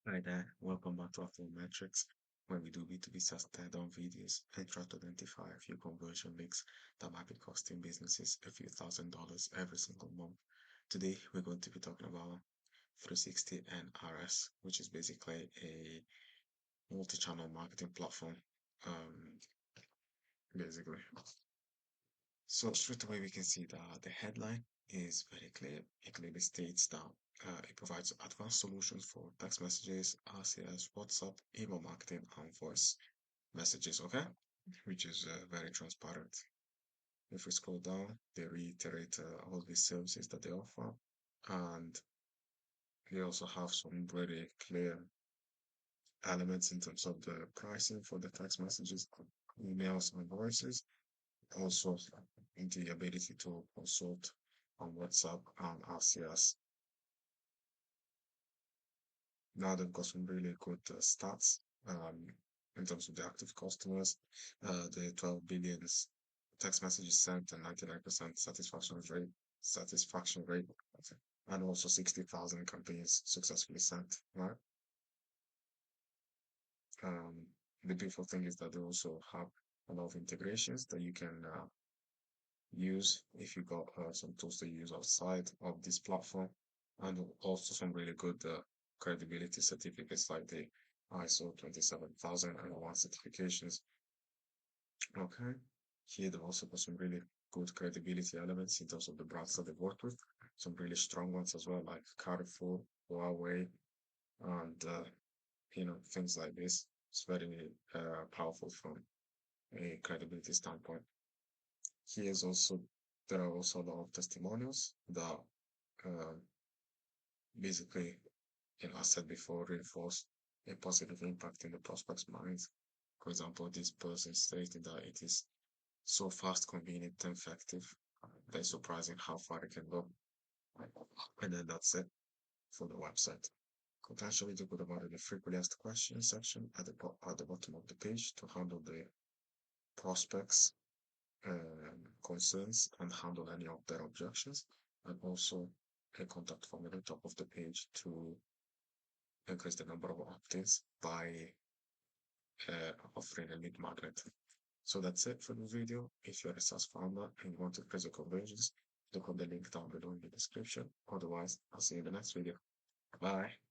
Hi there, welcome back to After Metrics, where we do B2B SaaS teardown videos and try to identify a few conversion leaks that might be costing businesses a few $1,000s every single month. Today, we're going to be talking about 360nRS, which is basically a multi-channel marketing platform. Um, basically. So straight away, we can see that the headline is very clear. It clearly states that it provides advanced solutions for text messages, RCS, WhatsApp, email marketing, and voice messages. Okay, which is very transparent. If we scroll down, they reiterate all these services that they offer, and they also have some very clear elements in terms of the pricing for the text messages, emails, and voices. Also, the ability to consult on WhatsApp and RCS. Now they've got some really good stats in terms of the active customers, the 12 billions text messages sent and 99% satisfaction rate, and also 60,000 campaigns successfully sent. Right. Um, the beautiful thing is that they also have a lot of integrations that you can use if you got some tools to use outside of this platform, and also some really good credibility certificates like the ISO 27001 certifications. Okay, here they've also got some really good credibility elements in terms of the brands that they've worked with, some really strong ones as well, like Carrefour, Huawei, and things like this. It's very powerful from a credibility standpoint. Here's also There are also a lot of testimonials that uh, basically, as I said before, reinforce a positive impact in the prospect's minds. For example, this person stated that it is so fast, convenient, and effective that it's surprising how far it can go. And then that's it for the website. Potentially, they could have added a frequently asked questions section at the bottom of the page to handle the prospects concerns and handle any of their objections, and also a contact form at the top of the page to increase the number of opt-ins by offering a lead magnet. So that's it for the video. If you're a SaaS founder and you want to increase your conversions, look on the link down below in the description. Otherwise, I'll see you in the next video. Bye.